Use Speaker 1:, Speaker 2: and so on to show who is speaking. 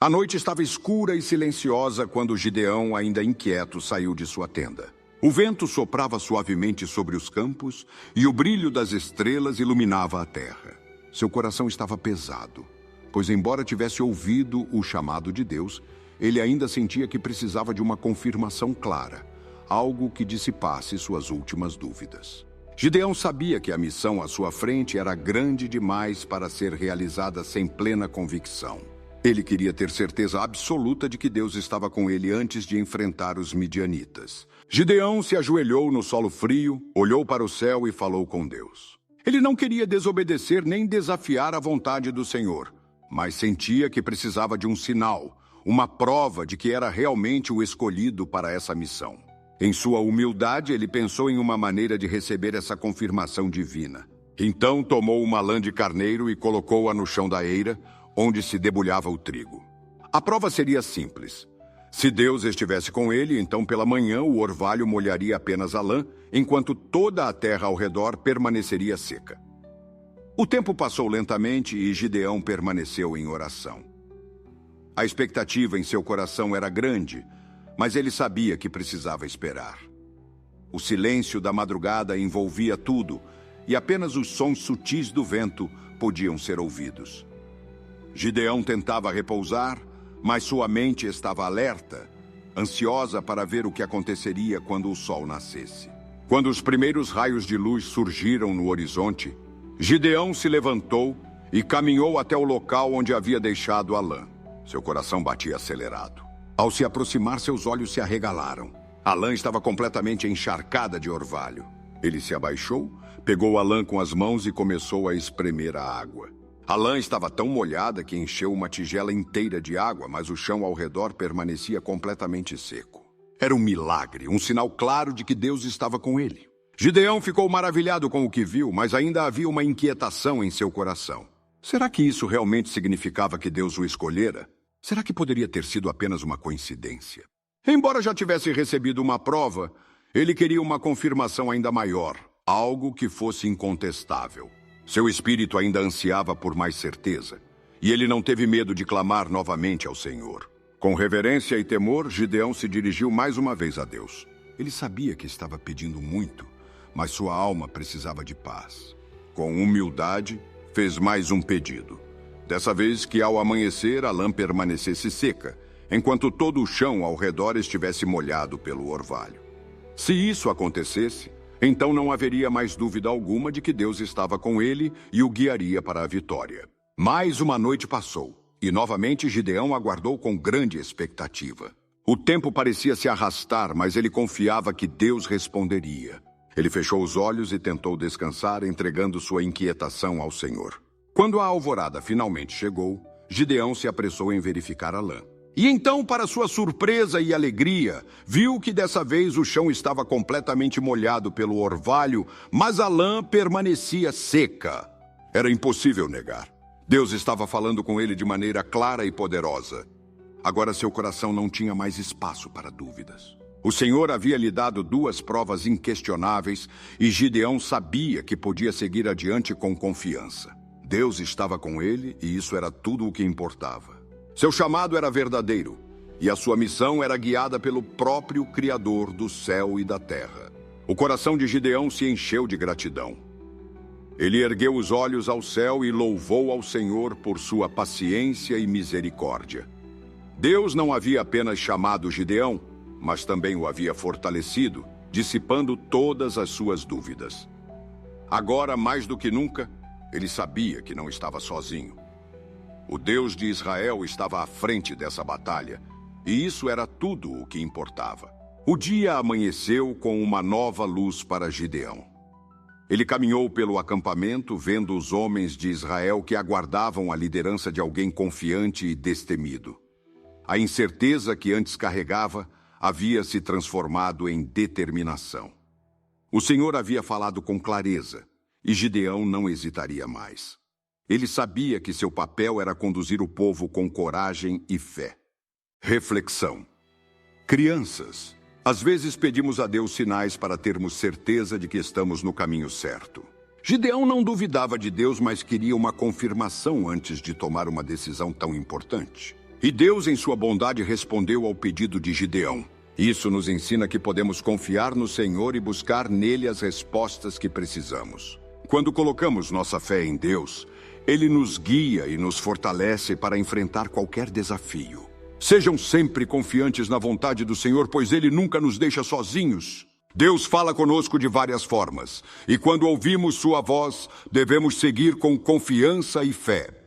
Speaker 1: A noite estava escura e silenciosa quando Gideão, ainda inquieto, saiu de sua tenda. O vento soprava suavemente sobre os campos e o brilho das estrelas iluminava a terra. Seu coração estava pesado, pois embora tivesse ouvido o chamado de Deus, ele ainda sentia que precisava de uma confirmação clara, algo que dissipasse suas últimas dúvidas. Gideão sabia que a missão à sua frente era grande demais para ser realizada sem plena convicção. Ele queria ter certeza absoluta de que Deus estava com ele antes de enfrentar os midianitas. Gideão se ajoelhou no solo frio, olhou para o céu e falou com Deus. Ele não queria desobedecer nem desafiar a vontade do Senhor, mas sentia que precisava de um sinal, uma prova de que era realmente o escolhido para essa missão. Em sua humildade, ele pensou em uma maneira de receber essa confirmação divina. Então tomou uma lã de carneiro e colocou-a no chão da eira, onde se debulhava o trigo. A prova seria simples. Se Deus estivesse com ele, então pela manhã o orvalho molharia apenas a lã, enquanto toda a terra ao redor permaneceria seca. O tempo passou lentamente e Gideão permaneceu em oração. A expectativa em seu coração era grande, mas ele sabia que precisava esperar. O silêncio da madrugada envolvia tudo, e apenas os sons sutis do vento podiam ser ouvidos. Gideão tentava repousar, mas sua mente estava alerta, ansiosa para ver o que aconteceria quando o sol nascesse. Quando os primeiros raios de luz surgiram no horizonte, Gideão se levantou e caminhou até o local onde havia deixado a lã. Seu coração batia acelerado. Ao se aproximar, seus olhos se arregalaram. A lã estava completamente encharcada de orvalho. Ele se abaixou, pegou a lã com as mãos e começou a espremer a água. A lã estava tão molhada que encheu uma tigela inteira de água, mas o chão ao redor permanecia completamente seco. Era um milagre, um sinal claro de que Deus estava com ele. Gideão ficou maravilhado com o que viu, mas ainda havia uma inquietação em seu coração. Será que isso realmente significava que Deus o escolhera? Será que poderia ter sido apenas uma coincidência? Embora já tivesse recebido uma prova, ele queria uma confirmação ainda maior, algo que fosse incontestável. Seu espírito ainda ansiava por mais certeza, e ele não teve medo de clamar novamente ao Senhor. Com reverência e temor, Gideão se dirigiu mais uma vez a Deus. Ele sabia que estava pedindo muito, mas sua alma precisava de paz. Com humildade, fez mais um pedido. Dessa vez que ao amanhecer a lã permanecesse seca, enquanto todo o chão ao redor estivesse molhado pelo orvalho. Se isso acontecesse, então não haveria mais dúvida alguma de que Deus estava com ele e o guiaria para a vitória. Mais uma noite passou, e novamente Gideão aguardou com grande expectativa. O tempo parecia se arrastar, mas ele confiava que Deus responderia. Ele fechou os olhos e tentou descansar, entregando sua inquietação ao Senhor. Quando a alvorada finalmente chegou, Gideão se apressou em verificar a lã. E então, para sua surpresa e alegria, viu que dessa vez o chão estava completamente molhado pelo orvalho, mas a lã permanecia seca. Era impossível negar. Deus estava falando com ele de maneira clara e poderosa. Agora seu coração não tinha mais espaço para dúvidas. O Senhor havia lhe dado duas provas inquestionáveis e Gideão sabia que podia seguir adiante com confiança. Deus estava com ele e isso era tudo o que importava. Seu chamado era verdadeiro, e a sua missão era guiada pelo próprio Criador do céu e da terra. O coração de Gideão se encheu de gratidão. Ele ergueu os olhos ao céu e louvou ao Senhor por sua paciência e misericórdia. Deus não havia apenas chamado Gideão, mas também o havia fortalecido, dissipando todas as suas dúvidas. Agora, mais do que nunca, ele sabia que não estava sozinho. O Deus de Israel estava à frente dessa batalha, e isso era tudo o que importava. O dia amanheceu com uma nova luz para Gideão. Ele caminhou pelo acampamento, vendo os homens de Israel que aguardavam a liderança de alguém confiante e destemido. A incerteza que antes carregava havia se transformado em determinação. O Senhor havia falado com clareza, e Gideão não hesitaria mais. Ele sabia que seu papel era conduzir o povo com coragem e fé. Reflexão. Crianças, às vezes pedimos a Deus sinais para termos certeza de que estamos no caminho certo. Gideão não duvidava de Deus, mas queria uma confirmação antes de tomar uma decisão tão importante. E Deus, em sua bondade, respondeu ao pedido de Gideão. Isso nos ensina que podemos confiar no Senhor e buscar nele as respostas que precisamos. Quando colocamos nossa fé em Deus, Ele nos guia e nos fortalece para enfrentar qualquer desafio. Sejam sempre confiantes na vontade do Senhor, pois Ele nunca nos deixa sozinhos. Deus fala conosco de várias formas, e quando ouvimos sua voz, devemos seguir com confiança e fé.